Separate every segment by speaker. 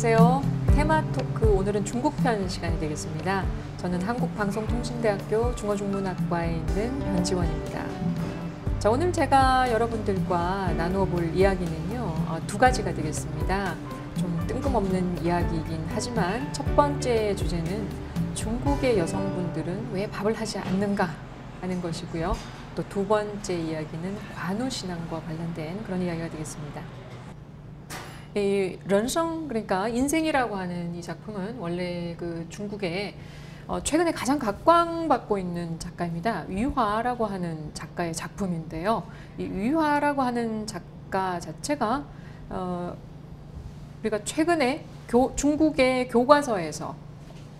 Speaker 1: 안녕하세요. 테마토크 오늘은 중국편 시간이 되겠습니다. 저는 한국방송통신대학교 중어중문학과에 있는 변지원입니다. 자, 오늘 제가 여러분들과 나누어 볼 이야기는요, 두 가지가 되겠습니다. 좀 뜬금없는 이야기이긴 하지만 첫 번째 주제는 중국의 여성분들은 왜 밥을 하지 않는가 하는 것이고요. 또 두 번째 이야기는 관우신앙과 관련된 그런 이야기가 되겠습니다. 이 런성, 그러니까 인생이라고 하는 이 작품은 원래 그 중국의 최근에 가장 각광받고 있는 작가입니다. 위화라고 하는 작가의 작품인데요. 이 위화라고 하는 작가 자체가 우리가 최근에 중국의 교과서에서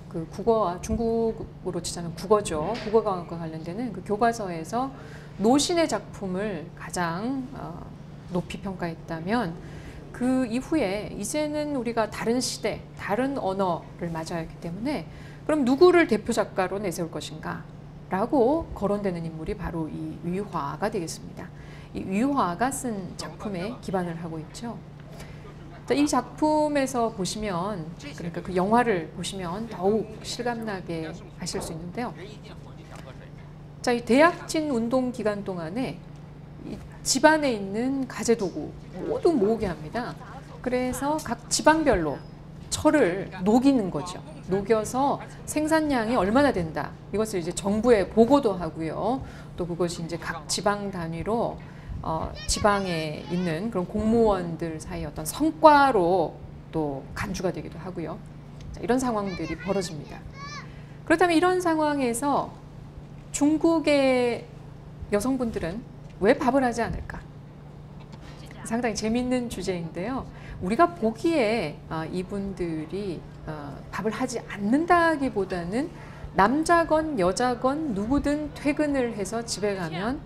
Speaker 1: 그 국어와 중국으로 치자면 국어죠. 국어과 관련되는 그 교과서에서 노신의 작품을 가장 높이 평가했다면 그 이후에 이제는 우리가 다른 시대, 다른 언어를 맞아야 하기 때문에 그럼 누구를 대표 작가로 내세울 것인가 라고 거론되는 인물이 바로 이 위화가 되겠습니다. 이 위화가 쓴 작품에 기반을 하고 있죠. 이 작품에서 보시면, 그러니까 그 영화를 보시면 더욱 실감나게 하실 수 있는데요. 자, 이 대약진 운동 기간 동안에 이 집안에 있는 가재도구 모두 모으게 합니다. 그래서 각 지방별로 철을 녹이는 거죠. 녹여서 생산량이 얼마나 된다. 이것을 이제 정부에 보고도 하고요. 또 그것이 이제 각 지방 단위로 지방에 있는 그런 공무원들 사이의 어떤 성과로 또 간주가 되기도 하고요. 자, 이런 상황들이 벌어집니다. 그렇다면 이런 상황에서 중국의 여성분들은 왜 밥을 하지 않을까? 상당히 재미있는 주제인데요. 우리가 보기에 이분들이 밥을 하지 않는다기보다는 남자건 여자건 누구든 퇴근을 해서 집에 가면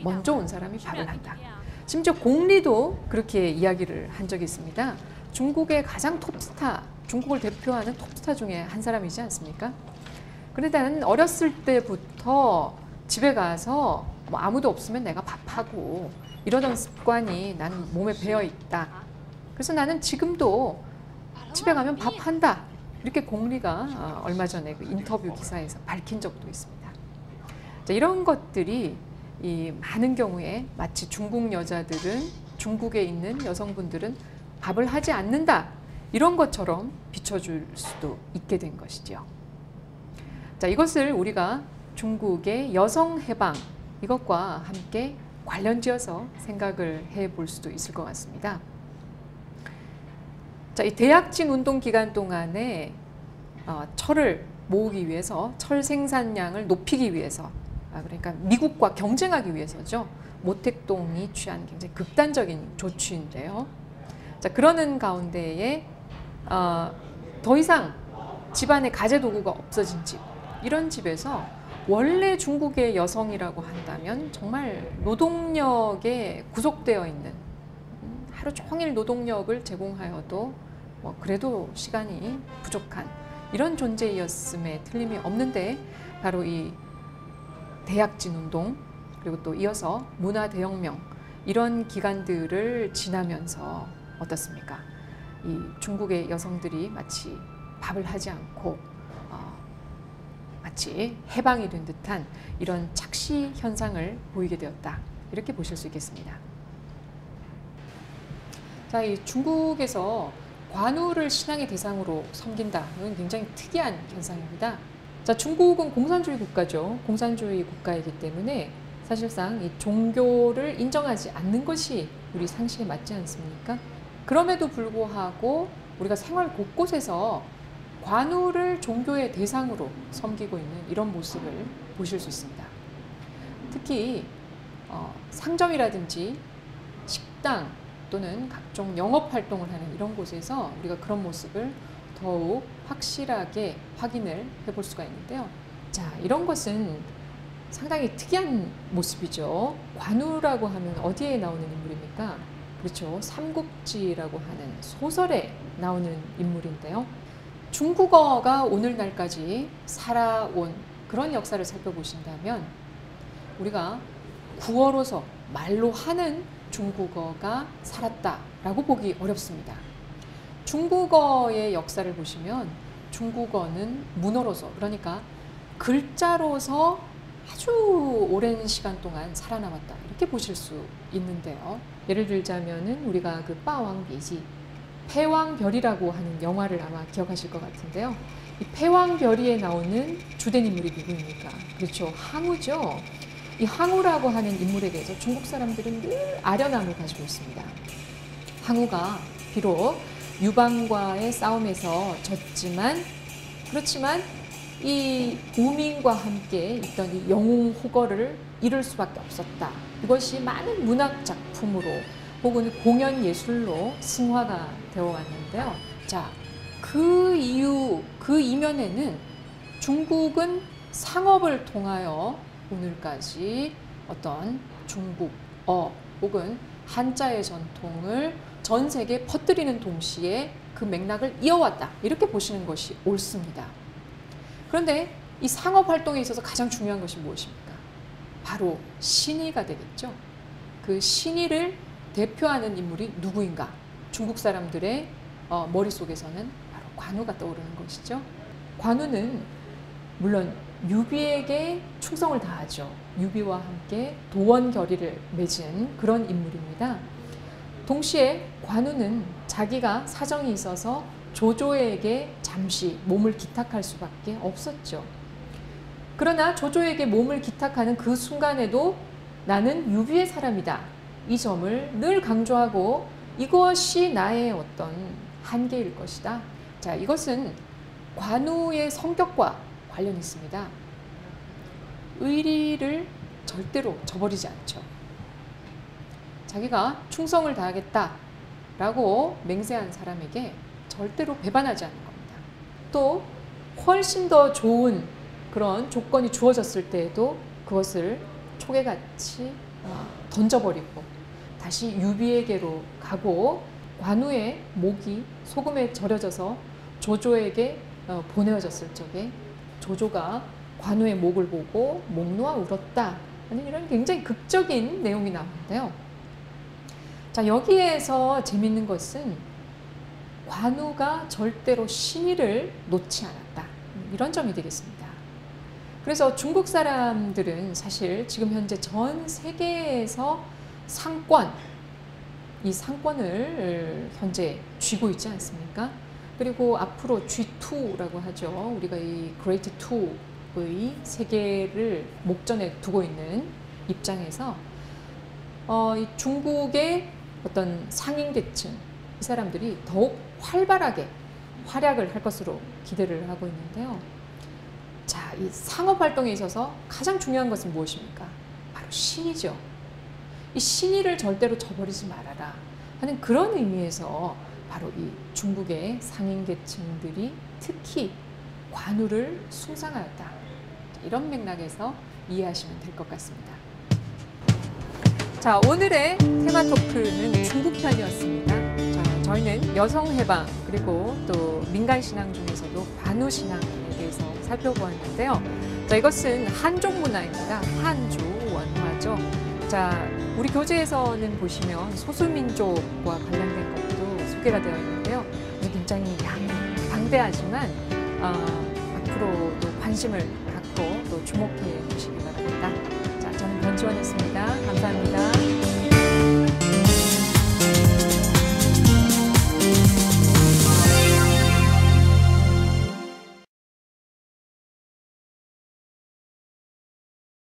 Speaker 1: 먼저 온 사람이 밥을 한다. 심지어 공리도 그렇게 이야기를 한 적이 있습니다. 중국의 가장 톱스타, 중국을 대표하는 톱스타 중에 한 사람이지 않습니까? 그런데 나는 어렸을 때부터 집에 가서 뭐 아무도 없으면 내가 밥하고 이러던 습관이 난 몸에 배어 있다. 그래서 나는 지금도 집에 가면 밥한다. 이렇게 공리가 얼마 전에 그 인터뷰 기사에서 밝힌 적도 있습니다. 자, 이런 것들이 이 많은 경우에 마치 중국 여자들은, 중국에 있는 여성분들은 밥을 하지 않는다. 이런 것처럼 비춰줄 수도 있게 된 것이죠. 자, 이것을 우리가 중국의 여성 해방, 이것과 함께 관련지어서 생각을 해볼 수도 있을 것 같습니다. 자, 이 대약진 운동 기간 동안에 철을 모으기 위해서, 철 생산량을 높이기 위해서, 그러니까 미국과 경쟁하기 위해서죠. 모택동이 취한 굉장히 극단적인 조치인데요. 자, 그러는 가운데에 더 이상 집안에 가재도구가 없어진 집, 이런 집에서 원래 중국의 여성이라고 한다면 정말 노동력에 구속되어 있는, 하루 종일 노동력을 제공하여도 뭐 그래도 시간이 부족한 이런 존재였음에 틀림이 없는데, 바로 이 대약진 운동, 그리고 또 이어서 문화대혁명, 이런 기간들을 지나면서 어떻습니까? 이 중국의 여성들이 마치 밥을 하지 않고 마치 해방이 된 듯한 이런 착시 현상을 보이게 되었다. 이렇게 보실 수 있겠습니다. 자, 이 중국에서 관우를 신앙의 대상으로 섬긴다. 이건 굉장히 특이한 현상입니다. 자, 중국은 공산주의 국가죠. 공산주의 국가이기 때문에 사실상 이 종교를 인정하지 않는 것이 우리 상식에 맞지 않습니까? 그럼에도 불구하고 우리가 생활 곳곳에서 관우를 종교의 대상으로 섬기고 있는 이런 모습을 보실 수 있습니다. 특히 상점이라든지 식당 또는 각종 영업활동을 하는 이런 곳에서 우리가 그런 모습을 더욱 확실하게 확인을 해볼 수가 있는데요. 자, 이런 것은 상당히 특이한 모습이죠. 관우라고 하면 어디에 나오는 인물입니까? 그렇죠. 삼국지라고 하는 소설에 나오는 인물인데요. 중국어가 오늘날까지 살아온 그런 역사를 살펴보신다면 우리가 구어로서 말로 하는 중국어가 살았다라고 보기 어렵습니다. 중국어의 역사를 보시면 중국어는 문어로서, 그러니까 글자로서 아주 오랜 시간 동안 살아남았다, 이렇게 보실 수 있는데요. 예를 들자면은 우리가 그 빠왕비지, 패왕별이라고 하는 영화를 아마 기억하실 것 같은데요. 이 패왕별이에 나오는 주된 인물이 누구입니까? 그렇죠, 항우죠. 이 항우라고 하는 인물에 대해서 중국 사람들은 늘 아련함을 가지고 있습니다. 항우가 비록 유방과의 싸움에서 졌지만, 그렇지만 이 우민과 함께 있던 이 영웅 호거를 이룰 수밖에 없었다. 이것이 많은 문학 작품으로 혹은 공연 예술로 승화가 되어 왔는데요. 자, 그 이유, 그 이면에는 중국은 상업을 통하여 오늘까지 어떤 중국어 혹은 한자의 전통을 전 세계에 퍼뜨리는 동시에 그 맥락을 이어왔다, 이렇게 보시는 것이 옳습니다. 그런데 이 상업 활동에 있어서 가장 중요한 것이 무엇입니까? 바로 신의가 되겠죠. 그 신의를 대표하는 인물이 누구인가? 중국 사람들의 머릿속에서는 바로 관우가 떠오르는 것이죠. 관우는 물론 유비에게 충성을 다하죠. 유비와 함께 도원 결의를 맺은 그런 인물입니다. 동시에 관우는 자기가 사정이 있어서 조조에게 잠시 몸을 기탁할 수밖에 없었죠. 그러나 조조에게 몸을 기탁하는 그 순간에도 나는 유비의 사람이다, 이 점을 늘 강조하고 이것이 나의 어떤 한계일 것이다. 자, 이것은 관우의 성격과 관련이 있습니다. 의리를 절대로 저버리지 않죠. 자기가 충성을 다하겠다라고 맹세한 사람에게 절대로 배반하지 않는 겁니다. 또 훨씬 더 좋은 그런 조건이 주어졌을 때에도 그것을 초계같이 던져버리고 다시 유비에게로 가고, 관우의 목이 소금에 절여져서 조조에게 보내어졌을 적에 조조가 관우의 목을 보고 목 놓아 울었다 하는 이런 굉장히 극적인 내용이 나오는데요. 자, 여기에서 재밌는 것은 관우가 절대로 신의를 놓지 않았다, 이런 점이 되겠습니다. 그래서 중국 사람들은 사실 지금 현재 전 세계에서 상권, 이 상권을 현재 쥐고 있지 않습니까? 그리고 앞으로 G2라고 하죠. 우리가 이 Great 2의 세계를 목전에 두고 있는 입장에서 이 중국의 어떤 상인계층, 이 사람들이 더욱 활발하게 활약을 할 것으로 기대를 하고 있는데요. 자, 이 상업 활동에 있어서 가장 중요한 것은 무엇입니까? 바로 신의죠. 이 신의를 절대로 저버리지 말아라 하는 그런 의미에서 바로 이 중국의 상인계층들이 특히 관우를 숭상하였다, 이런 맥락에서 이해하시면 될 것 같습니다. 자, 오늘의 테마 토크는 중국 편이었습니다. 자, 저희는 여성해방 그리고 또 민간신앙 중에서도 관우신앙에 대해서 살펴보았는데요. 자, 이것은 한족 문화입니다. 한주 원화죠. 자, 우리 교재에서는 보시면 소수민족과 관련된 것도 소개가 되어 있는데요. 굉장히 방대하지만 앞으로도 관심을 갖고 또 주목해 주시기 바랍니다. 자, 저는 변지원이었습니다. 감사합니다.